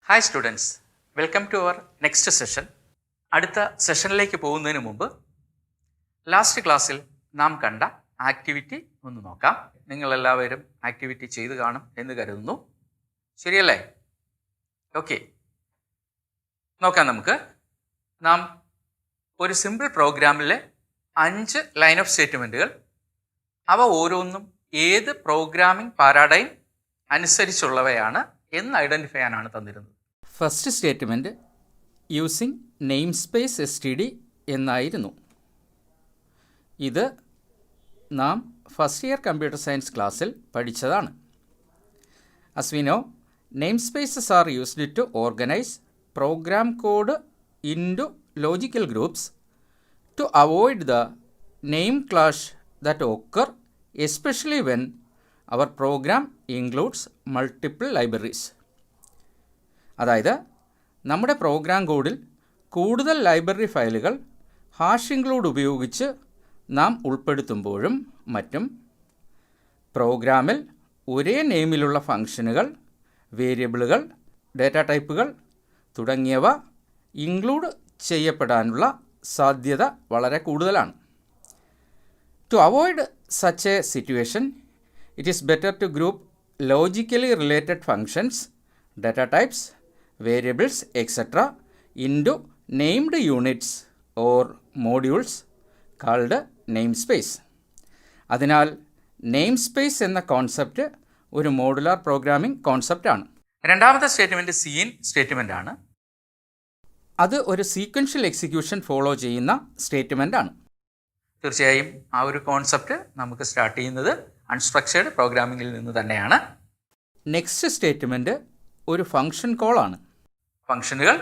Hi students, welcome to our next session. അടുത്ത സെഷനിലേക്ക് പോകുന്നതിന് മുമ്പ് ലാസ്റ്റ് ക്ലാസ്സിൽ നാം കണ്ട ആക്ടിവിറ്റി ഒന്ന് നോക്കാം. നിങ്ങളെല്ലാവരും ആക്ടിവിറ്റി ചെയ്ത് കാണും എന്ന് കരുതുന്നു. ശരിയല്ലേ? ഓക്കെ, നോക്കാം. നമുക്ക് നാം ഒരു സിമ്പിൾ പ്രോഗ്രാമിലെ 5 ലൈൻ ഓഫ് സ്റ്റേറ്റ്മെൻറ്റുകൾ, അവ ഓരോന്നും ഏത് പ്രോഗ്രാമിംഗ് പാരാഡൈം അനുസരിച്ചുള്ളവയാണ് എന്ന് ഐഡൻറ്റിഫൈ ചെയ്യാനാണ് തന്നിരുന്നത്. First statement using namespace STD എന്നായിരുന്നു. ഇത് നാം ഫസ്റ്റ് ഇയർ കമ്പ്യൂട്ടർ സയൻസ് ക്ലാസ്സിൽ പഠിച്ചതാണ്. As we know, namespaces are used to organize program code into logical groups to avoid the name clash that occur, especially when our program includes multiple libraries. അതായത് നമ്മുടെ programme കോഡിൽ കൂടുതൽ library ഫയലുകൾ hash include ഉപയോഗിച്ച് നാം ഉൾപ്പെടുത്തുമ്പോഴും മറ്റും പ്രോഗ്രാമിൽ ഒരേ നെയിമിലുള്ള ഫംഗ്ഷനുകൾ, വേരിയബിളുകൾ, ഡാറ്റ ടൈപ്പുകൾ തുടങ്ങിയവ ഇൻക്ലൂഡ് ചെയ്യപ്പെടാനുള്ള സാധ്യത വളരെ കൂടുതലാണ്. To avoid such a situation, it is better to group logically related functions, data types, variables, etc. into named units or modules called namespace. അതിനാൽ നെയിംസ്പേസ് എന്ന കോൺസെപ്റ്റ് ഒരു മോഡുലാർ പ്രോഗ്രാമിംഗ് കോൺസെപ്റ്റാണ്. രണ്ടാമത്തെ സ്റ്റേറ്റ്മെൻറ്റ് സീൻ സ്റ്റേറ്റ്മെൻ്റ് ആണ്. അത് ഒരു sequential execution follow ചെയ്യുന്ന statement ആണ്. തീർച്ചയായും ആ ഒരു കോൺസെപ്റ്റ് നമുക്ക് സ്റ്റാർട്ട് ചെയ്യുന്നത് അൺസ്ട്രക്ചേർഡ് പ്രോഗ്രാമിങ്ങിൽ നിന്ന് തന്നെയാണ്. നെക്സ്റ്റ് സ്റ്റേറ്റ്മെൻറ്റ് ഒരു ഫംഗ്ഷൻ കോളാണ്. ഫംഗ്ഷനുകൾ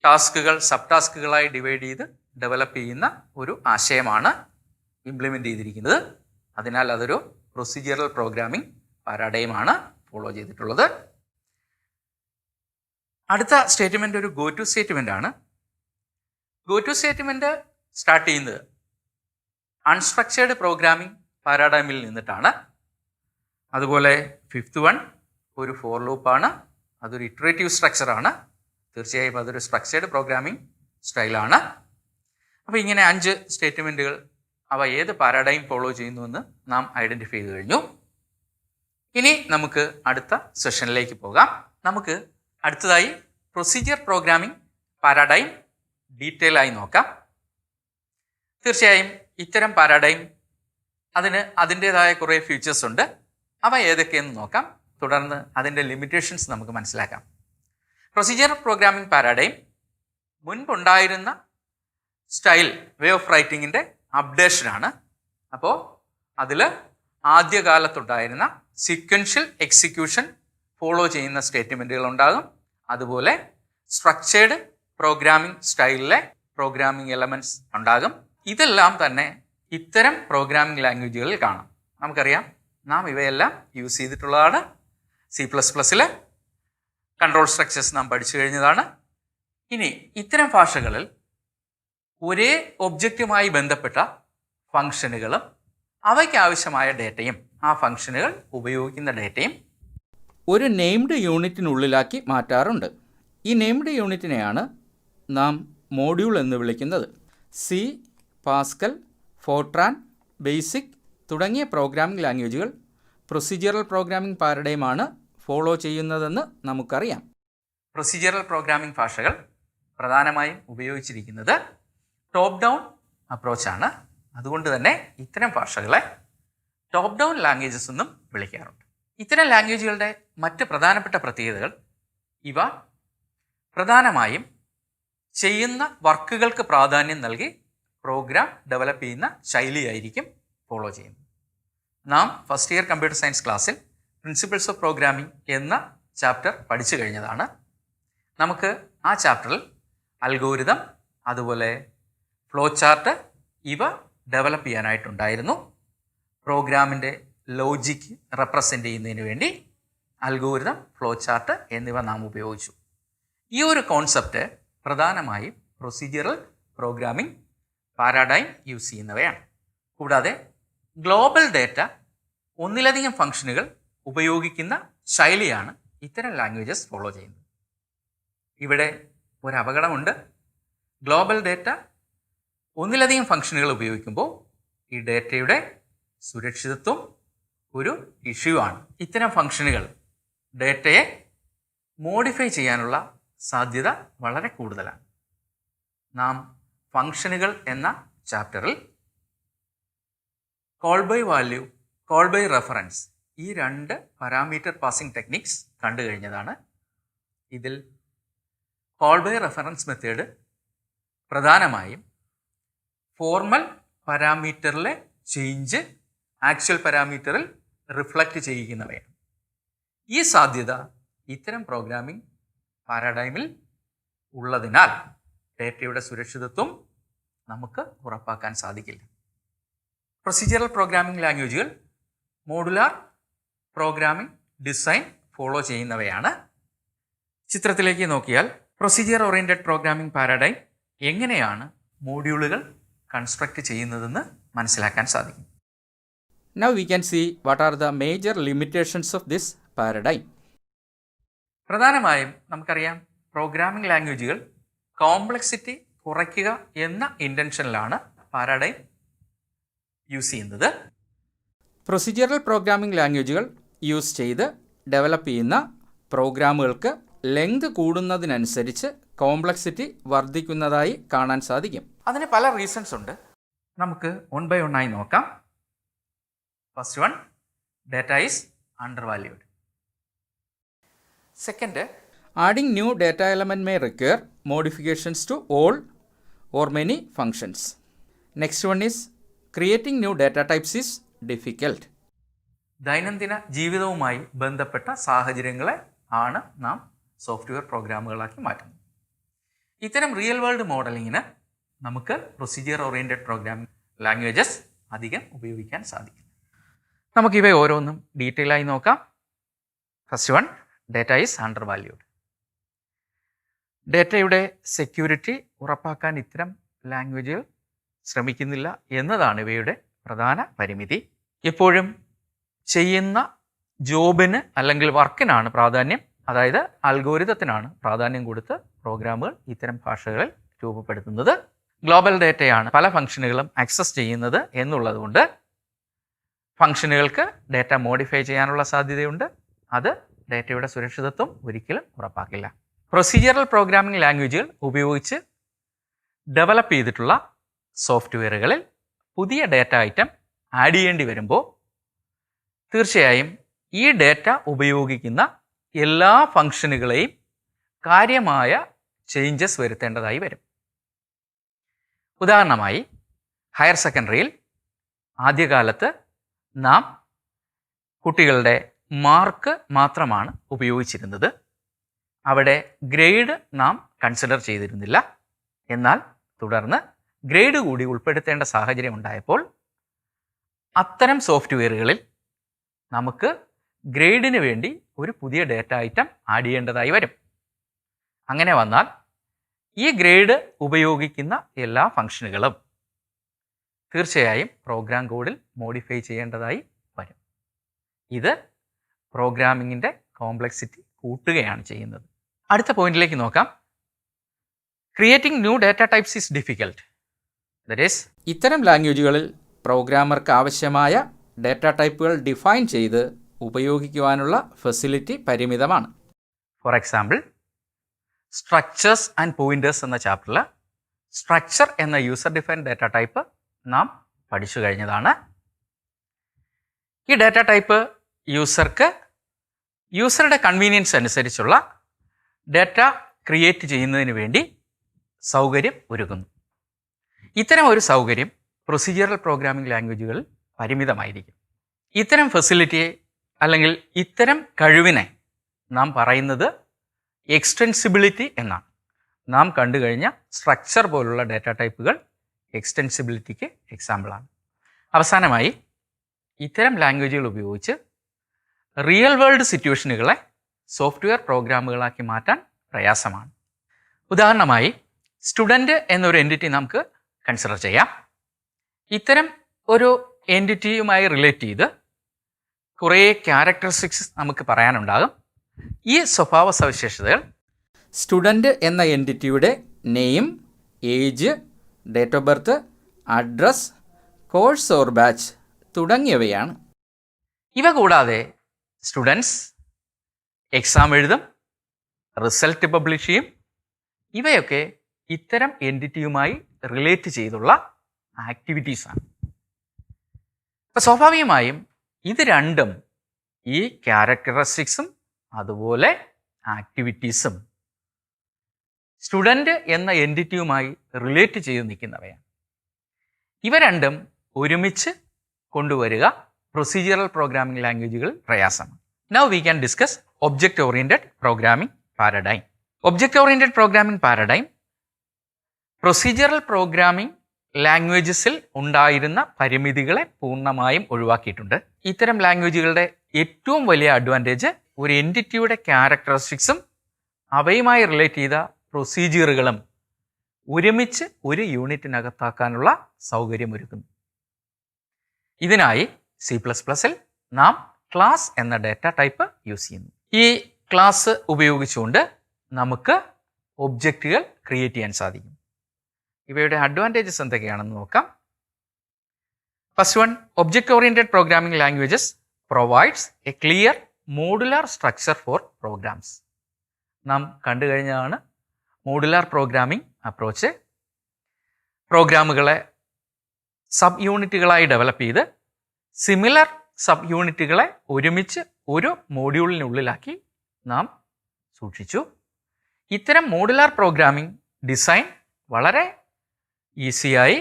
ടാസ്കുകൾ സബ് ടാസ്കുകളായി ഡിവൈഡ് ചെയ്ത് ഡെവലപ്പ് ചെയ്യുന്ന ഒരു ആശയമാണ് ഇംപ്ലിമെൻ്റ് ചെയ്തിരിക്കുന്നത്. അതിനാൽ അതൊരു പ്രൊസീജിയറൽ പ്രോഗ്രാമിംഗ് പാരാഡൈമാണ് ഫോളോ ചെയ്തിട്ടുള്ളത്. അടുത്ത സ്റ്റേറ്റ്മെൻറ്റ് ഒരു ഗോ ടു സ്റ്റേറ്റ്മെൻ്റ് ആണ്. ഗോ ടു സ്റ്റേറ്റ്മെൻറ്റ് സ്റ്റാർട്ട് ചെയ്യുന്നത് അൺസ്ട്രക്ചേർഡ് പ്രോഗ്രാമിംഗ് പാരാഡൈമിൽ നിന്നിട്ടാണ്. അതുപോലെ ഫിഫ്ത്ത് വൺ ഒരു ഫോർ ലൂപ്പാണ്. അതൊരു ഇറ്ററേറ്റീവ് സ്ട്രക്ചറാണ്. തീർച്ചയായും അതൊരു സ്ട്രക്ചേർഡ് പ്രോഗ്രാമിംഗ് സ്റ്റൈലാണ്. അപ്പോൾ ഇങ്ങനെ 5 സ്റ്റേറ്റ്മെൻറ്റുകൾ, അവ ഏത് പാരാഡൈം ഫോളോ ചെയ്യുന്നുവെന്ന് നാം ഐഡൻറ്റിഫൈ ചെയ്ത് കഴിഞ്ഞു. ഇനി നമുക്ക് അടുത്ത സെഷനിലേക്ക് പോകാം. നമുക്ക് അടുത്തതായി പ്രൊസീജിയർ പ്രോഗ്രാമിംഗ് പാരാഡൈം ഡീറ്റെയിൽ ആയി നോക്കാം. തീർച്ചയായും ഇത്തരം പാരാഡൈം അതിന് അതിൻ്റേതായ കുറേ ഫീച്ചേഴ്സ് ഉണ്ട്. അവ ഏതൊക്കെയെന്ന് നോക്കാം. തുടർന്ന് അതിൻ്റെ ലിമിറ്റേഷൻസ് നമുക്ക് മനസ്സിലാക്കാം. പ്രൊസീജിയർ പ്രോഗ്രാമിംഗ് പാരാഡൈം മുൻപുണ്ടായിരുന്ന സ്റ്റൈൽ വേ ഓഫ് റൈറ്റിങ്ങിൻ്റെ അപ്ഡേഷനാണ്. അപ്പോൾ അതിൽ ആദ്യകാലത്തുണ്ടായിരുന്ന സീക്വൻഷ്യൽ എക്സിക്യൂഷൻ ഫോളോ ചെയ്യുന്ന സ്റ്റേറ്റ്മെൻറ്റുകൾ ഉണ്ടാകും. അതുപോലെ സ്ട്രക്ചേർഡ് പ്രോഗ്രാമിംഗ് സ്റ്റൈലിലെ പ്രോഗ്രാമിംഗ് എലമെൻറ്റ്സ് ഉണ്ടാകും. ഇതെല്ലാം തന്നെ ഇത്തരം പ്രോഗ്രാമിംഗ് ലാംഗ്വേജുകളിൽ കാണാം. നമുക്കറിയാം, നാം ഇവയെല്ലാം യൂസ് ചെയ്തിട്ടുള്ളതാണ്. C++ൽ കൺട്രോൾ സ്ട്രക്ചേഴ്സ് നാം പഠിച്ചു കഴിഞ്ഞതാണ്. ഇനി ഇത്തരം ഭാഷകളിൽ ഒരേ ഒബ്ജക്റ്റുമായി ബന്ധപ്പെട്ട ഫംഗ്ഷനുകളും അവയ്ക്ക് ആവശ്യമായ ഡേറ്റയും ആ ഫംഗ്ഷനുകൾ ഉപയോഗിക്കുന്ന ഡേറ്റയും ഒരു നെയിംഡ് യൂണിറ്റിനുള്ളിലാക്കി മാറ്റാറുണ്ട്. ഈ നെയിംഡ് യൂണിറ്റിനെയാണ് നാം മോഡ്യൂൾ എന്ന് വിളിക്കുന്നത്. സി, പാസ്കൽ, ഫോർട്രാൻ, ബേസിക് തുടങ്ങിയ പ്രോഗ്രാമിംഗ് ലാംഗ്വേജുകൾ പ്രൊസീജിയറൽ പ്രോഗ്രാമിംഗ് പാരഡൈമാണ് ഫോളോ ചെയ്യുന്നതെന്ന് നമുക്കറിയാം. പ്രൊസീജിയറൽ പ്രോഗ്രാമിംഗ് ഭാഷകൾ പ്രധാനമായും ഉപയോഗിച്ചിരിക്കുന്നത് ടോപ്പ് ഡൗൺ അപ്രോച്ചാണ്. അതുകൊണ്ട് തന്നെ ഇത്തരം ഭാഷകളെ ടോപ്പ് ഡൗൺ ലാംഗ്വേജസ് എന്നും വിളിക്കാറുണ്ട്. ഇത്തരം ലാംഗ്വേജുകളുടെ മറ്റ് പ്രധാനപ്പെട്ട പ്രത്യേകതകൾ ഇവ പ്രധാനമായും ചെയ്യുന്ന വർക്കുകൾക്ക് പ്രാധാന്യം നൽകി പ്രോഗ്രാം ഡെവലപ്പ് ചെയ്യുന്ന ശൈലിയായിരിക്കും ഫോളോ ചെയ്യുന്നത്. നാം ഫസ്റ്റ് ഇയർ കമ്പ്യൂട്ടർ സയൻസ് ക്ലാസ്സിൽ പ്രിൻസിപ്പിൾസ് ഓഫ് പ്രോഗ്രാമിംഗ് എന്ന ചാപ്റ്റർ പഠിച്ചു കഴിഞ്ഞതാണ്. നമുക്ക് ആ ചാപ്റ്ററിൽ അൽഗോരിതം, അതുപോലെ ഫ്ലോ ചാർട്ട് ഇവ ഡെവലപ്പ് ചെയ്യാനായിട്ടുണ്ടായിരുന്നു. പ്രോഗ്രാമിൻ്റെ ലോജിക്ക് റെപ്രസെൻ്റ് ചെയ്യുന്നതിന് വേണ്ടി അൽഗോരിതം, ഫ്ലോ ചാർട്ട് എന്നിവ നാം ഉപയോഗിച്ചു. ഈ ഒരു കോൺസെപ്റ്റ് പ്രധാനമായും പ്രൊസീജിയറൽ പ്രോഗ്രാമിംഗ് പാരാഡൈം യൂസ് ചെയ്യുന്നവയാണ്. കൂടാതെ ഗ്ലോബൽ ഡേറ്റ, ഒന്നിലധികം ഫംഗ്ഷനുകൾ ഉപയോഗിക്കുന്ന ശൈലിയാണ് ഇത്തരം ലാംഗ്വേജസ് ഫോളോ ചെയ്യുന്നത്. ഇവിടെ ഒരു അപകടമുണ്ട്. ഗ്ലോബൽ ഡേറ്റ, ഒന്നിലധികം ഫംഗ്ഷനുകൾ ഉപയോഗിക്കുമ്പോൾ ഈ ഡേറ്റയുടെ സുരക്ഷിതത്വം ഒരു ഇഷ്യൂ ആണ്. ഇത്തരം ഫംഗ്ഷനുകൾ ഡേറ്റയെ മോഡിഫൈ ചെയ്യാനുള്ള സാധ്യത വളരെ കൂടുതലാണ്. നാം ഫംഗ്ഷനുകൾ എന്ന ചാപ്റ്ററിൽ call by value, call by reference ഈ രണ്ട് പാരാമീറ്റർ പാസിംഗ് ടെക്നിക്സ് കണ്ടു കഴിഞ്ഞതാണ്. ഇതിൽ കോൾ ബൈ റെഫറൻസ് മെത്തേഡ് പ്രധാനമായും ഫോർമൽ പാരാമീറ്ററിലെ ചേഞ്ച് ആക്ച്വൽ പാരാമീറ്ററിൽ റിഫ്ലക്റ്റ് ചെയ്യിക്കുന്നവയാണ്. ഈ സാധ്യത ഇത്തരം പ്രോഗ്രാമിംഗ് പാരാഡൈമിൽ ഉള്ളതിനാൽ ഡേറ്റയുടെ സുരക്ഷിതത്വം നമുക്ക് ഉറപ്പാക്കാൻ സാധിക്കില്ല. പ്രൊസീജിയറൽ പ്രോഗ്രാമിംഗ് ലാംഗ്വേജുകൾ മോഡുലാർ പ്രോഗ്രാമിംഗ് ഡിസൈൻ ഫോളോ ചെയ്യുന്നവയാണ്. ചിത്രത്തിലേക്ക് നോക്കിയാൽ പ്രൊസീജിയർ ഓറിയൻറ്റഡ് പ്രോഗ്രാമിംഗ് പാരാഡൈം എങ്ങനെയാണ് മോഡ്യൂളുകൾ കൺസ്ട്രക്റ്റ് ചെയ്യുന്നതെന്ന് മനസ്സിലാക്കാൻ സാധിക്കും. Now we can see what are the major limitations of this paradigm. പ്രധാനമായും നമുക്കറിയാം, പ്രോഗ്രാമിംഗ് ലാംഗ്വേജുകൾ കോംപ്ലക്സിറ്റി കുറയ്ക്കുക എന്ന ഇൻറ്റൻഷനിലാണ് പാരാഡൈം യൂസ് ചെയ്യുന്നത്. പ്രൊസീജിയറൽ പ്രോഗ്രാമിംഗ് ലാംഗ്വേജുകൾ യൂസ് ചെയ്ത് ഡെവലപ്പ് ചെയ്യുന്ന പ്രോഗ്രാമുകൾക്ക് ലെങ്ത് കൂടുന്നതിനനുസരിച്ച് കോംപ്ലക്സിറ്റി വർദ്ധിക്കുന്നതായി കാണാൻ സാധിക്കും. അതിന് പല റീസൺസ് ഉണ്ട്. നമുക്ക് 1 by 1 ആയി നോക്കാം. First one, data is under valued. Second, adding new data element may require modifications to all or many functions. Next one is creating new data types is difficult. ദൈനംദിന ജീവിതവുമായി ബന്ധപ്പെട്ട സാഹചര്യങ്ങളെ ആണ് നാം സോഫ്റ്റ്വെയർ പ്രോഗ്രാമുകളാക്കി മാറ്റുന്നത്. ഇത്തരം റിയൽ വേൾഡ് മോഡലിങ്ങിന് നമുക്ക് procedure oriented programming languages അധികം ഉപയോഗിക്കാൻ സാധിക്കില്ല. നമുക്കിവ ഓരോന്നും ഡീറ്റെയിൽ ആയി നോക്കാം. First one, data is under valued. ഡേറ്റയുടെ സെക്യൂരിറ്റി ഉറപ്പാക്കാൻ ഇത്തരം ലാംഗ്വേജുകൾ ശ്രമിക്കുന്നില്ല എന്നതാണ് ഇവയുടെ പ്രധാന പരിമിതി. എപ്പോഴും ചെയ്യുന്ന ജോബിന് അല്ലെങ്കിൽ വർക്കിനാണ് പ്രാധാന്യം, അതായത് അൽഗോരിതത്തിനാണ് പ്രാധാന്യം കൊടുത്ത് പ്രോഗ്രാമുകൾ ഇത്തരം ഭാഷകളിൽ രൂപപ്പെടുത്തുന്നത്. ഗ്ലോബൽ ഡേറ്റയാണ് പല ഫംഗ്ഷനുകളും ആക്സസ് ചെയ്യുന്നത് എന്നുള്ളതുകൊണ്ട് ഫംഗ്ഷനുകൾക്ക് ഡേറ്റ മോഡിഫൈ ചെയ്യാനുള്ള സാധ്യതയുണ്ട്. അത് ഡേറ്റയുടെ സുരക്ഷിതത്വം ഒരിക്കലും ഉറപ്പാക്കില്ല. പ്രൊസീജിയറൽ പ്രോഗ്രാമിംഗ് ലാംഗ്വേജുകൾ ഉപയോഗിച്ച് ഡെവലപ്പ് ചെയ്തിട്ടുള്ള സോഫ്റ്റ്വെയറുകളിൽ പുതിയ ഡേറ്റ ഐറ്റം ആഡ് ചെയ്യേണ്ടി വരുമ്പോൾ തീർച്ചയായും ഈ ഡേറ്റ ഉപയോഗിക്കുന്ന എല്ലാ ഫംഗ്ഷനുകളെയും കാര്യമായ ചേഞ്ചസ് വരുത്തേണ്ടതായി വരും. ഉദാഹരണമായി, ഹയർ സെക്കൻഡറിയിൽ ആദ്യകാലത്ത് നാം കുട്ടികളുടെ മാർക്ക് മാത്രമാണ് ഉപയോഗിച്ചിരുന്നത്. അവിടെ ഗ്രേഡ് നാം കൺസിഡർ ചെയ്തിരുന്നില്ല. എന്നാൽ തുടർന്ന് ഗ്രേഡ് കൂടി ഉൾപ്പെടുത്തേണ്ട സാഹചര്യം ഉണ്ടായപ്പോൾ അത്തരം സോഫ്റ്റ്വെയറുകളിൽ നമുക്ക് ഗ്രേഡിന് വേണ്ടി ഒരു പുതിയ ഡേറ്റ ഐറ്റം ആഡ് ചെയ്യേണ്ടതായി വരും. അങ്ങനെ വന്നാൽ ഈ ഗ്രേഡ് ഉപയോഗിക്കുന്ന എല്ലാ ഫംഗ്ഷനുകളും തീർച്ചയായും പ്രോഗ്രാം കോഡിൽ മോഡിഫൈ ചെയ്യേണ്ടതായി വരും. ഇത് പ്രോഗ്രാമിങ്ങിൻ്റെ കോംപ്ലക്സിറ്റി കൂട്ടുകയാണ് ചെയ്യുന്നത്. അടുത്ത പോയിന്റിലേക്ക് നോക്കാം. Creating new data types is difficult. That is, ഇത്തരം ലാംഗ്വേജുകളിൽ പ്രോഗ്രാമർക്ക് ആവശ്യമായ ഡാറ്റ ടൈപ്പുകൾ ഡിഫൈൻ ചെയ്ത് ഉപയോഗിക്കുവാനുള്ള ഫെസിലിറ്റി പരിമിതമാണ്. For example, structures and pointers എന്ന ചാപ്റ്ററിൽ സ്ട്രക്ചർ എന്ന യൂസർ ഡിഫൈൻഡ് ഡാറ്റ ടൈപ്പ് നാം പഠിച്ചു കഴിഞ്ഞതാണ്. ഈ ഡാറ്റ ടൈപ്പ് യൂസറുടെ കൺവീനിയൻസ് അനുസരിച്ചുള്ള ഡാറ്റ ക്രിയേറ്റ് ചെയ്യുന്നതിന് വേണ്ടി സൗകര്യം ഒരുക്കുന്നു. ഇത്തരം ഒരു സൗകര്യം പ്രൊസീജിയറൽ പ്രോഗ്രാമിംഗ് ലാംഗ്വേജുകളിൽ പരിമിതമായിരിക്കും. ഇത്തരം ഫെസിലിറ്റിയെ അല്ലെങ്കിൽ ഇത്തരം കഴിവിനെ നാം പറയുന്നത് എക്സ്റ്റെൻസിബിലിറ്റി എന്നാണ്. നാം കണ്ടു കഴിഞ്ഞ സ്ട്രക്ചർ പോലുള്ള ഡാറ്റ ടൈപ്പുകൾ എക്സ്റ്റെൻസിബിലിറ്റിക്ക് എക്സാമ്പിളാണ്. അവസാനമായി, ഇത്തരം ലാംഗ്വേജുകൾ ഉപയോഗിച്ച് റിയൽ വേൾഡ് സിറ്റുവേഷനുകളെ സോഫ്റ്റ്വെയർ പ്രോഗ്രാമുകളാക്കി മാറ്റാൻ പ്രയാസമാണ്. ഉദാഹരണമായി, സ്റ്റുഡൻറ്റ് എന്നൊരു എൻറ്റിറ്റി നമുക്ക് കൺസിഡർ ചെയ്യാം. ഇത്തരം ഒരു എൻറ്റിറ്റിയുമായി റിലേറ്റ് ചെയ്ത് കുറേ ക്യാരക്ടറിസ്റ്റിക്സ് നമുക്ക് പറയാനുണ്ടാകും. ഈ സ്വഭാവ സവിശേഷതകൾ സ്റ്റുഡൻറ്റ് എന്ന എൻറ്റിറ്റിയുടെ name, age, date of birth, address, course or batch തുടങ്ങിയവയാണ്. ഇവ കൂടാതെ സ്റ്റുഡൻസ് എക്സാം എഴുതും, റിസൾട്ട് പബ്ലിഷ് ചെയ്യും. ഇവയൊക്കെ ഇത്തരം എൻറ്റിറ്റിയുമായി റിലേറ്റ് ചെയ്തുള്ള ആക്ടിവിറ്റീസാണ്. അപ്പോൾ സ്വാഭാവികമായും ഇത് രണ്ടും, ഈ ക്യാരക്ടറിസ്റ്റിക്സും അതുപോലെ ആക്ടിവിറ്റീസും സ്റ്റുഡൻറ്റ് എന്ന എൻറ്റിറ്റിയുമായി റിലേറ്റ് ചെയ്ത് നിൽക്കുന്നവയാണ്. ഇവ രണ്ടും ഒരുമിച്ച് കൊണ്ടുവരിക പ്രൊസീജിയറൽ പ്രോഗ്രാമിംഗ് ലാംഗ്വേജുകൾ പ്രയാസമാണ്. Now we can discuss object oriented programming paradigm. Object oriented programming paradigm procedural programming ലാംഗ്വേജസിൽ ഉണ്ടായിരുന്ന പരിമിതികളെ പൂർണ്ണമായും ഒഴിവാക്കിയിട്ടുണ്ട്. ഇത്തരം ലാംഗ്വേജുകളുടെ ഏറ്റവും വലിയ അഡ്വാൻറ്റേജ് ഒരു എൻറ്റിറ്റിയുടെ ക്യാരക്ടറിസ്റ്റിക്സും അവയുമായി റിലേറ്റ് ചെയ്ത പ്രൊസീജിയറുകളും ഒരുമിച്ച് ഒരു യൂണിറ്റിനകത്താക്കാനുള്ള സൗകര്യമൊരുക്കുന്നു. ഇതിനായി C++ൽ നാം ക്ലാസ് എന്ന ഡാറ്റ ടൈപ്പ് യൂസ് ചെയ്യുന്നു. ഈ ക്ലാസ് ഉപയോഗിച്ചുകൊണ്ട് നമുക്ക് ഒബ്ജക്റ്റുകൾ ക്രിയേറ്റ് ചെയ്യാൻ സാധിക്കും. ഇവയുടെ അഡ്വാൻറ്റേജസ് എന്തൊക്കെയാണെന്ന് നോക്കാം. First one, object oriented programming languages provides a clear modular structure for programs. നാം കണ്ടു കഴിഞ്ഞതാണ് മോഡുലാർ പ്രോഗ്രാമിംഗ് അപ്രോച്ച്. പ്രോഗ്രാമുകളെ സബ് യൂണിറ്റുകളായി ഡെവലപ്പ് ചെയ്ത് സിമിലർ സബ് യൂണിറ്റുകളെ ഒരുമിച്ച് ഒരു മോഡ്യൂളിനുള്ളിലാക്കി നാം സൂക്ഷിച്ചു. ഇത്തരം മോഡുലാർ പ്രോഗ്രാമിംഗ് ഡിസൈൻ വളരെ ഈസിയായി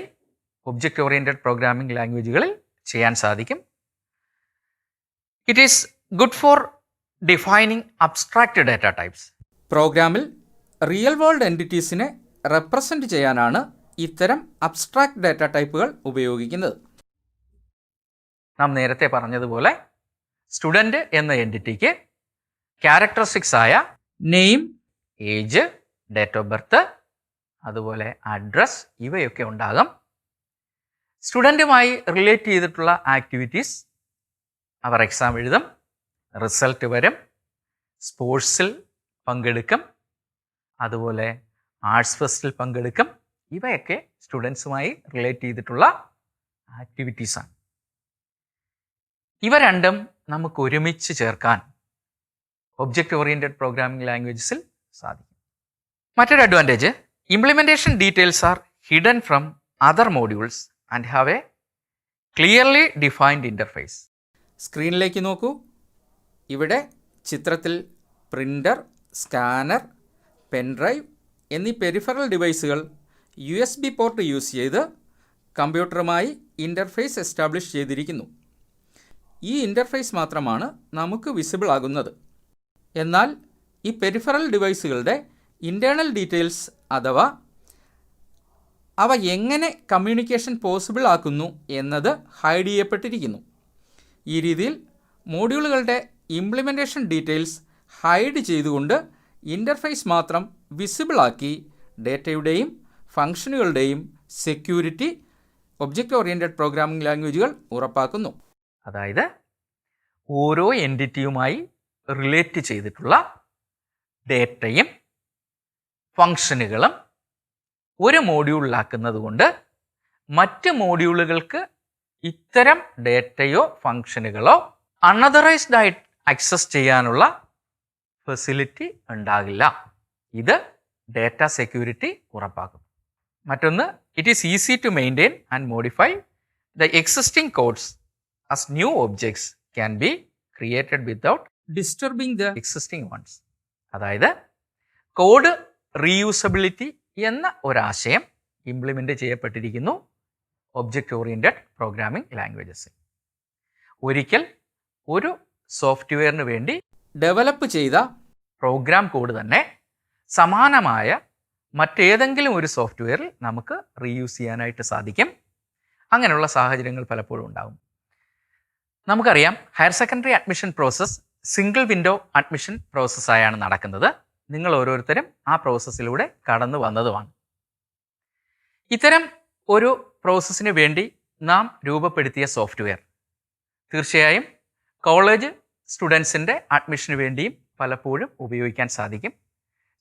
ഒബ്ജക്റ്റ് ഓറിയൻറ്റഡ് പ്രോഗ്രാമിംഗ് ലാംഗ്വേജുകളിൽ ചെയ്യാൻ സാധിക്കും. It is good for defining abstract data types. പ്രോഗ്രാമിൽ റിയൽ വേൾഡ് എൻറ്റിറ്റീസിനെ റെപ്രസെൻറ്റ് ചെയ്യാനാണ് ഇത്തരം അബ്സ്ട്രാക്റ്റ് ഡാറ്റ ടൈപ്പുകൾ ഉപയോഗിക്കുന്നത്. നാം നേരത്തെ പറഞ്ഞതുപോലെ സ്റ്റുഡൻറ്റ് എന്ന എൻറ്റിറ്റിക്ക് ക്യാരക്ടറിസ്റ്റിക്സ് ആയ name, age, date of birth, അതുപോലെ അഡ്രസ് ഇവയൊക്കെ ഉണ്ടാകും. സ്റ്റുഡൻറ്റുമായി റിലേറ്റ് ചെയ്തിട്ടുള്ള ആക്ടിവിറ്റീസ്, അവർ എക്സാം എഴുതും, റിസൾട്ട് വരും, സ്പോർട്സിൽ പങ്കെടുക്കും, അതുപോലെ ആർട്സ് ഫെസ്റ്റിൽ പങ്കെടുക്കും. ഇവയൊക്കെ സ്റ്റുഡൻസുമായി റിലേറ്റ് ചെയ്തിട്ടുള്ള ആക്ടിവിറ്റീസാണ്. ഇവ രണ്ടും നമുക്ക് ഒരുമിച്ച് ചേർക്കാൻ ഒബ്ജക്റ്റ് ഓറിയൻറ്റഡ് പ്രോഗ്രാമിംഗ് ലാംഗ്വേജസിൽ സാധിക്കും. മറ്റൊരു advantage, implementation details R hidden from other modules and have A clearly defined interface. സ്ക്രീനിലേക്ക് നോക്കൂ. ഇവിടെ ചിത്രത്തിൽ പ്രിൻ്റർ, സ്കാനർ, പെൻഡ്രൈവ് എന്നീ പെരിഫറൽ ഡിവൈസുകൾ USB പോർട്ട് യൂസ് ചെയ്ത് കമ്പ്യൂട്ടറുമായി ഇൻ്റർഫേസ് എസ്റ്റാബ്ലിഷ് ചെയ്തിരിക്കുന്നു. ഈ ഇൻ്റർഫേസ് മാത്രമാണ് നമുക്ക് വിസിബിൾ ആകുന്നത്. എന്നാൽ ഈ പെരിഫറൽ ഡിവൈസുകളുടെ ഇൻറ്റേർണൽ ഡീറ്റെയിൽസ് അഥവാ അവ എങ്ങനെ കമ്മ്യൂണിക്കേഷൻ പോസിബിൾ ആക്കുന്നു എന്നത് ഹൈഡ് ചെയ്യപ്പെട്ടിരിക്കുന്നു. ഈ രീതിയിൽ മോഡ്യൂളുകളുടെ ഇംപ്ലിമെൻറ്റേഷൻ ഡീറ്റെയിൽസ് ഹൈഡ് ചെയ്തുകൊണ്ട് ഇൻ്റർഫേസ് മാത്രം വിസിബിൾ ആക്കി ഡേറ്റയുടെയും ഫംഗ്ഷനുകളുടെയും സെക്യൂരിറ്റി ഒബ്ജക്റ്റ് ഓറിയൻറ്റഡ് പ്രോഗ്രാമിംഗ് ലാംഗ്വേജുകൾ ഉറപ്പാക്കുന്നു. അതായത് ഓരോ എൻറ്റിറ്റിയുമായി റിലേറ്റ് ചെയ്തിട്ടുള്ള ഡേറ്റയും ഫംഗ്ഷനുകളും ഒരു മോഡ്യൂളിലാക്കുന്നത് കൊണ്ട് മറ്റ് മോഡ്യൂളുകൾക്ക് ഇത്തരം ഡേറ്റയോ ഫംഗ്ഷനുകളോ അൺഅതറൈസ്ഡ് ആയിട്ട് ആക്സസ് ചെയ്യാനുള്ള ഫെസിലിറ്റി ഉണ്ടാകില്ല. ഇത് ഡേറ്റ സെക്യൂരിറ്റി ഉറപ്പാക്കുന്നു. മറ്റൊന്ന്, it is easy to maintain and modify the existing codes as new objects can be created without disturbing the existing ones. അതായത് കോഡ് റീയൂസബിലിറ്റി എന്ന ഒരാശയം ഇംപ്ലിമെൻ്റ് ചെയ്യപ്പെട്ടിരിക്കുന്നു ഒബ്ജക്റ്റ് ഓറിയൻറ്റഡ് പ്രോഗ്രാമിംഗ് ലാംഗ്വേജസ്. ഒരിക്കൽ ഒരു സോഫ്റ്റ്വെയറിന് വേണ്ടി ഡെവലപ്പ് ചെയ്ത പ്രോഗ്രാം കോഡ് തന്നെ സമാനമായ മറ്റേതെങ്കിലും ഒരു സോഫ്റ്റ്വെയറിൽ നമുക്ക് റീയൂസ് ചെയ്യാനായിട്ട് സാധിക്കും. അങ്ങനെയുള്ള സാഹചര്യങ്ങൾ പലപ്പോഴും ഉണ്ടാകും. നമുക്കറിയാം, higher secondary admission process single window admission പ്രോസസ്സായാണ് നടക്കുന്നത്. നിങ്ങൾ ഓരോരുത്തരും ആ പ്രോസസ്സിലൂടെ കടന്നു വന്നതുമാണ്. ഇത്തരം ഒരു പ്രോസസ്സിന് വേണ്ടി നാം രൂപപ്പെടുത്തിയ സോഫ്റ്റ്വെയർ തീർച്ചയായും കോളേജ് സ്റ്റുഡൻസിൻ്റെ അഡ്മിഷന് വേണ്ടിയും പലപ്പോഴും ഉപയോഗിക്കാൻ സാധിക്കും,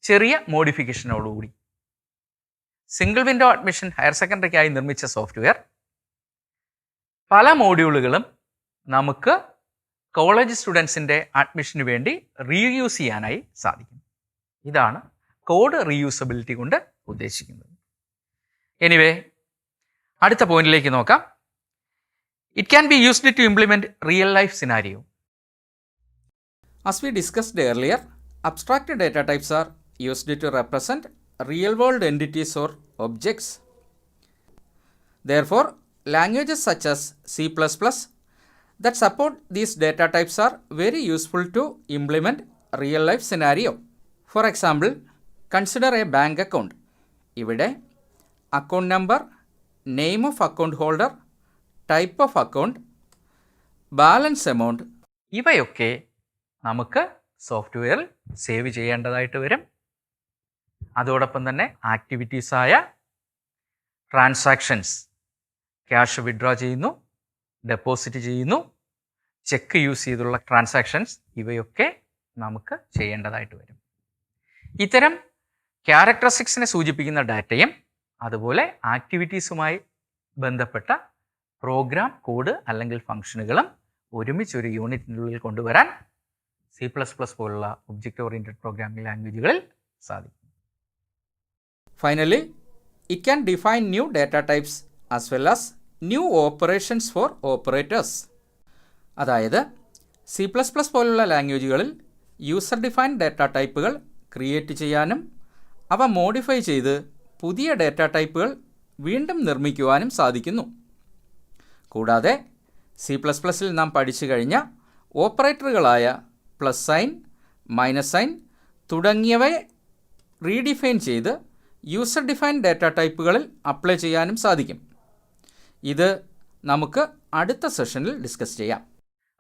ചെറിയ മോഡിഫിക്കേഷനോടുകൂടി. സിംഗിൾ വിൻഡോ അഡ്മിഷൻ ഹയർ സെക്കൻഡറിക്കായി നിർമ്മിച്ച സോഫ്റ്റ്വെയർ പല മോഡ്യൂളുകളും നമുക്ക് കോളേജ് സ്റ്റുഡൻസിൻ്റെ അഡ്മിഷന് വേണ്ടി റീയൂസ് ചെയ്യാനായി സാധിക്കും. ഇതാണ് കോഡ് റീയൂസബിലിറ്റി കൊണ്ട് ഉദ്ദേശിക്കുന്നത്. എനിവേ, അടുത്ത പോയിന്റിലേക്ക് നോക്കാം. It can be used to implement real life scenario. As we discussed earlier, abstract data types are used to represent real-world entities or objects. Therefore, languages such as C++ that support these data types are very useful to implement real-life scenario. For example, consider a bank account. ഇവിടെ account number, name of account holder, type of account, balance amount ഇവയൊക്കെ നമുക്ക് സോഫ്റ്റ്വെയറിൽ save ചെയ്യേണ്ടതായിട്ട് വരും. അതോടൊപ്പം തന്നെ ആക്ടിവിറ്റീസായ transactions, cash withdraw ചെയ്യുന്നു, deposit ചെയ്യുന്നു, ചെക്ക് യൂസ് ചെയ്തുള്ള ട്രാൻസാക്ഷൻസ്, ഇവയൊക്കെ നമുക്ക് ചെയ്യേണ്ടതായിട്ട് വരും. ഇത്തരം ക്യാരക്ടറിസ്റ്റിക്സിനെ സൂചിപ്പിക്കുന്ന ഡാറ്റയും അതുപോലെ ആക്ടിവിറ്റീസുമായി ബന്ധപ്പെട്ട പ്രോഗ്രാം കോഡ് അല്ലെങ്കിൽ ഫംഗ്ഷനുകളും ഒരുമിച്ച് ഒരു യൂണിറ്റിനുള്ളിൽ കൊണ്ടുവരാൻ C++ പോലുള്ള ഒബ്ജക്റ്റ് ഓറിയൻറ്റഡ് പ്രോഗ്രാമിംഗ് ലാംഗ്വേജുകളിൽ സാധിക്കും. Finally, it can define new data types as well as new operations for operators. അതായത് C++ പോലുള്ള ലാംഗ്വേജുകളിൽ യൂസർ ഡിഫൈൻഡ് ഡാറ്റ ടൈപ്പുകൾ ക്രിയേറ്റ് ചെയ്യാനും അവ മോഡിഫൈ ചെയ്ത് പുതിയ ഡാറ്റ ടൈപ്പുകൾ വീണ്ടും നിർമ്മിക്കുവാനും സാധിക്കുന്നു. കൂടാതെ C++ൽ നാം പഠിച്ചു കഴിഞ്ഞ ഓപ്പറേറ്ററുകളായ പ്ലസ് സൈൻ, മൈനസ് സൈൻ തുടങ്ങിയവയെ റീഡിഫൈൻ ചെയ്ത് യൂസർ ഡിഫൈൻഡ് ഡാറ്റ ടൈപ്പുകളിൽ അപ്ലൈ ചെയ്യാനും സാധിക്കും. ഇത് നമുക്ക് അടുത്ത സെഷനിൽ ഡിസ്കസ് ചെയ്യാം.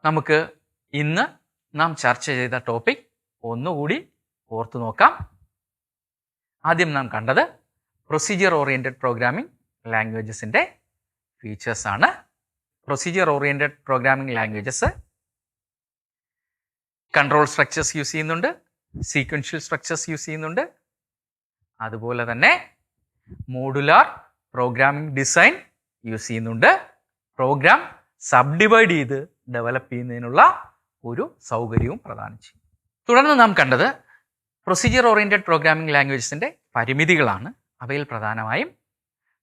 നമുക്ക് ഇന്ന് നാം ചർച്ച ചെയ്ത ടോപ്പിക് ഒന്നുകൂടി ഓർത്തു നോക്കാം. ആദ്യം നാം കണ്ടത് പ്രൊസീജിയർ ഓറിയൻറ്റഡ് പ്രോഗ്രാമിംഗ് ലാംഗ്വേജസിൻ്റെ ഫീച്ചേഴ്സാണ്. Procedure oriented programming languages control structures use ചെയ്യുന്നുണ്ട്, സീക്വൻഷ്യൽ സ്ട്രക്ചേഴ്സ് യൂസ് ചെയ്യുന്നുണ്ട്, അതുപോലെ തന്നെ മോഡുലാർ പ്രോഗ്രാമിംഗ് ഡിസൈൻ യൂസ് ചെയ്യുന്നുണ്ട്. പ്രോഗ്രാം സബ് ഡിവൈഡ് ചെയ്ത് ഡെവലപ്പ് ചെയ്യുന്നതിനുള്ള ഒരു സൗകര്യവും പ്രദാനം ചെയ്യും. തുടർന്ന് നാം കണ്ടത് പ്രൊസീജിയർ ഓറിയൻറ്റഡ് പ്രോഗ്രാമിംഗ് ലാംഗ്വേജസിൻ്റെ പരിമിതികളാണ്. അവയിൽ പ്രധാനമായും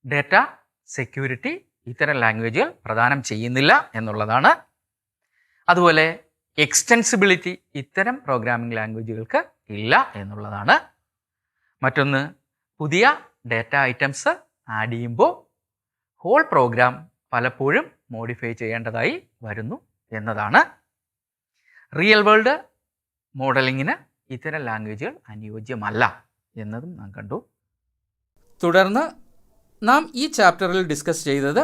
ഡാറ്റ സെക്യൂരിറ്റി ഇത്തരം ലാംഗ്വേജുകൾ പ്രദാനം ചെയ്യുന്നില്ല എന്നുള്ളതാണ്. അതുപോലെ എക്സ്റ്റെൻസിബിലിറ്റി ഇത്തരം പ്രോഗ്രാമിംഗ് ലാംഗ്വേജുകൾക്ക് ഇല്ല എന്നുള്ളതാണ്. മറ്റൊന്ന്, പുതിയ ഡാറ്റ ഐറ്റംസ് ആഡ് ചെയ്യുമ്പോൾ ഹോൾ പ്രോഗ്രാം പലപ്പോഴും മോഡിഫൈ ചെയ്യേണ്ടതായി വരുന്നു എന്നതാണ്. റിയൽ വേൾഡ് മോഡലിങ്ങിന് ഇത്തരം ലാംഗ്വേജുകൾ അനുയോജ്യമല്ല എന്നതും നാം കണ്ടു. തുടർന്ന് നാം ഈ ചാപ്റ്ററിൽ ഡിസ്കസ് ചെയ്തത്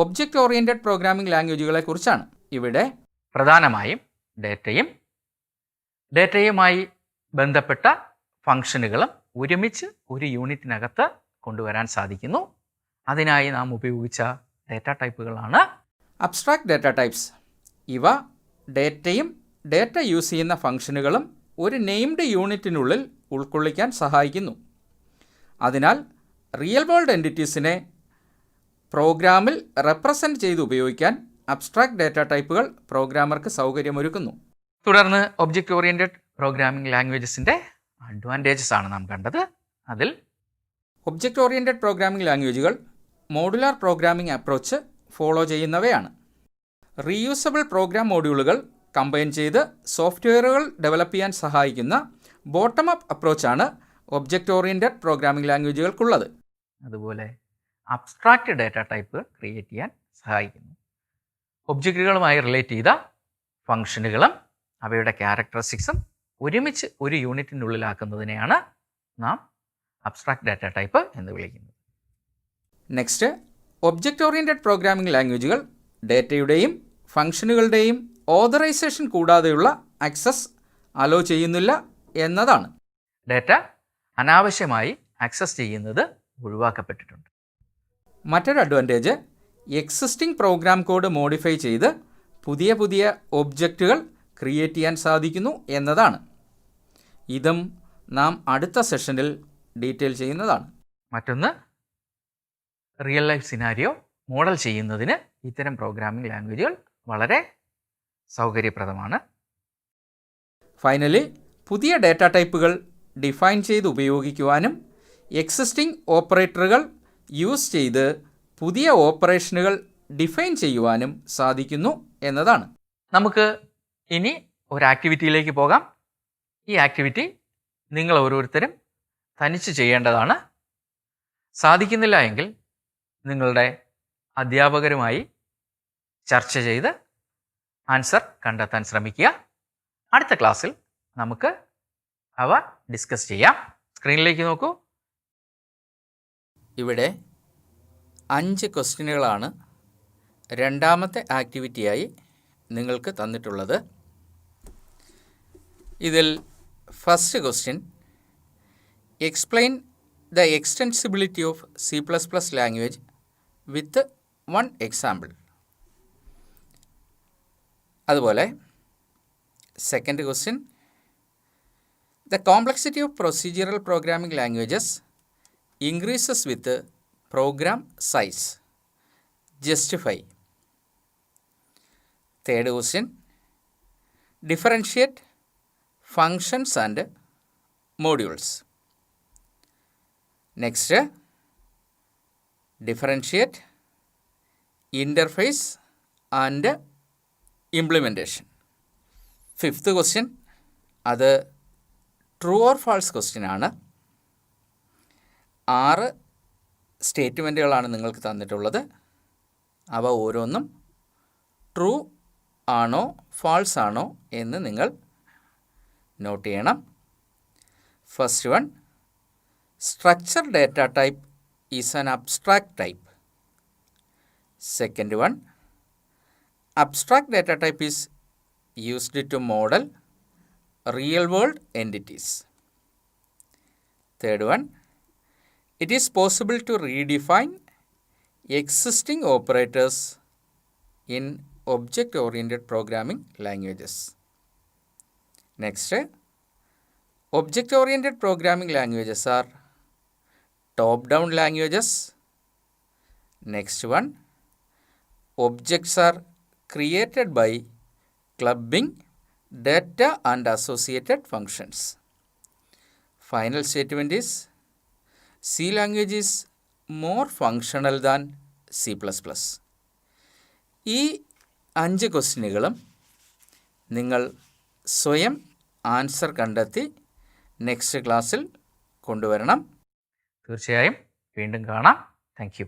ഒബ്ജക്റ്റ് ഓറിയൻറ്റഡ് പ്രോഗ്രാമിംഗ് ലാംഗ്വേജുകളെ കുറിച്ചാണ്. ഇവിടെ പ്രധാനമായും ഡാറ്റയുമായി ബന്ധപ്പെട്ട ഫംഗ്ഷനുകളും ഒരുമിച്ച് ഒരു യൂണിറ്റിനകത്ത് കൊണ്ടുവരാൻ സാധിക്കുന്നു. അതിനായി നാം ഉപയോഗിച്ച ഡാറ്റ ടൈപ്പുകളാണ് അബ്സ്ട്രാക്ട് ഡാറ്റ ടൈപ്സ്. ഇവ ഡേറ്റയും ഡേറ്റ യൂസ് ചെയ്യുന്ന ഫംഗ്ഷനുകളും ഒരു നെയിംഡ് യൂണിറ്റിനുള്ളിൽ ഉൾക്കൊള്ളിക്കാൻ സഹായിക്കുന്നു. അതിനാൽ റിയൽ വേൾഡ് എൻറ്റിറ്റീസിനെ പ്രോഗ്രാമിൽ റെപ്രസെൻറ്റ് ചെയ്ത് ഉപയോഗിക്കാൻ അബ്സ്ട്രാക്ട് ഡാറ്റ ടൈപ്പുകൾ പ്രോഗ്രാമർക്ക് സൗകര്യമൊരുക്കുന്നു. തുടർന്ന് ഒബ്ജക്റ്റ് ഓറിയൻറ്റഡ് പ്രോഗ്രാമിംഗ് ലാംഗ്വേജസിൻ്റെ അഡ്വാൻറ്റേജസ് ആണ് നാം കണ്ടത്. അതിൽ ഒബ്ജക്റ്റ് ഓറിയൻറ്റഡ് പ്രോഗ്രാമിംഗ് ലാംഗ്വേജുകൾ മോഡുലാർ പ്രോഗ്രാമിംഗ് അപ്രോച്ച് ഫോളോ ചെയ്യുന്നവയാണ്. റീയൂസബിൾ പ്രോഗ്രാം മോഡ്യൂളുകൾ കമ്പൈൻ ചെയ്ത് സോഫ്റ്റ്വെയറുകൾ ഡെവലപ്പ് ചെയ്യാൻ സഹായിക്കുന്ന ബോട്ടം അപ്പ് അപ്രോച്ചാണ് ഒബ്ജക്റ്റ് ഓറിയൻറ്റഡ് പ്രോഗ്രാമിംഗ് ലാംഗ്വേജുകൾക്കുള്ളത്. അതുപോലെ അബ്സ്ട്രാക്റ്റ് ഡാറ്റ ടൈപ്പ് ക്രിയേറ്റ് ചെയ്യാൻ സഹായിക്കുന്നു. ഒബ്ജക്റ്റുകളുമായി റിലേറ്റ് ചെയ്ത ഫംഗ്ഷനുകളും അവയുടെ ക്യാരക്ടറിസ്റ്റിക്സും ഒരുമിച്ച് ഒരു യൂണിറ്റിൻ്റെ ഉള്ളിലാക്കുന്നതിനെയാണ് നാം അബ്സ്ട്രാക്റ്റ് ഡാറ്റ ടൈപ്പ് എന്ന് വിളിക്കുന്നത്. നെക്സ്റ്റ്, ഒബ്ജക്റ്റ് ഓറിയൻറ്റഡ് പ്രോഗ്രാമിംഗ് ലാംഗ്വേജുകൾ ഡാറ്റയുടെയും ഫംഗ്ഷനുകളുടെയും ഓതറൈസേഷൻ കൂടാതെയുള്ള ആക്സസ് അലോ ചെയ്യുന്നില്ല എന്നതാണ്. ഡാറ്റ അനാവശ്യമായി ആക്സസ് ചെയ്യുന്നത് ഒഴിവാക്കപ്പെട്ടിട്ടുണ്ട്. മറ്റൊരു advantage existing program code modify ചെയ്ത് പുതിയ പുതിയ ഒബ്ജക്റ്റുകൾ ക്രിയേറ്റ് ചെയ്യാൻ സാധിക്കുന്നു എന്നതാണ്. ഇതും നാം അടുത്ത സെഷനിൽ ഡീറ്റെയിൽ ചെയ്യുന്നതാണ്. മറ്റൊന്ന്, റിയൽ ലൈഫ് സിനാരിയോ മോഡൽ ചെയ്യുന്നതിന് ഇത്തരം പ്രോഗ്രാമിംഗ് ലാംഗ്വേജുകൾ വളരെ സൗകര്യപ്രദമാണ്. ഫൈനലി, പുതിയ ഡാറ്റ ടൈപ്പുകൾ ഡിഫൈൻ ചെയ്ത് ഉപയോഗിക്കുവാനും എക്സിസ്റ്റിംഗ് ഓപ്പറേറ്ററുകൾ യൂസ് ചെയ്ത് പുതിയ ഓപ്പറേഷനുകൾ ഡിഫൈൻ ചെയ്യുവാനും സാധിക്കുന്നു എന്നതാണ്. നമുക്ക് ഇനി ഒരു ആക്ടിവിറ്റിയിലേക്ക് പോകാം. ഈ ആക്ടിവിറ്റി നിങ്ങൾ ഓരോരുത്തരും തനിച്ച് ചെയ്യേണ്ടതാണ്. സാധിക്കുന്നില്ല എങ്കിൽ നിങ്ങളുടെ അധ്യാപകരുമായി ചർച്ച ചെയ്ത് ആൻസർ കണ്ടെത്താൻ ശ്രമിക്കുക. അടുത്ത ക്ലാസ്സിൽ നമുക്ക് അവ ഡിസ്കസ് ചെയ്യാം. സ്ക്രീനിലേക്ക് നോക്കൂ. ഇവിടെ 5 ക്വസ്റ്റ്യനുകളാണ് രണ്ടാമത്തെ ആക്ടിവിറ്റിയായി നിങ്ങൾക്ക് തന്നിട്ടുള്ളത്. ഇതിൽ first question, explain the extensibility of C++ language with 1 example. അതുപോലെ second question, the complexity of procedural programming languages increases with program size. Justify. Third question, differentiate functions and modules. Next, differentiate interface and implementation. Fifth question, അത് true or false question ആണ്. 6 സ്റ്റേറ്റ്മെൻറ്റുകളാണ് നിങ്ങൾക്ക് തന്നിട്ടുള്ളത്. അവ ഓരോന്നും true ആണോ false ആണോ എന്ന് നിങ്ങൾ നോട്ട് ചെയ്യണം. First one, structure data type is an abstract type. Second one, abstract data type is used two model real world entities. Third one, it is possible to redefine existing operators in object-oriented programming languages. Next, object-oriented programming languages are top-down languages. Next one, objects are created by clubbing data and associated functions. Final statement is, C language is more functional than C++. ഈ 5 ക്വസ്റ്റ്യനുകളും നിങ്ങൾ സ്വയം answer കണ്ടെത്തി next ക്ലാസ്സിൽ കൊണ്ടുവരണം. തീർച്ചയായും വീണ്ടും കാണാം. Thank you.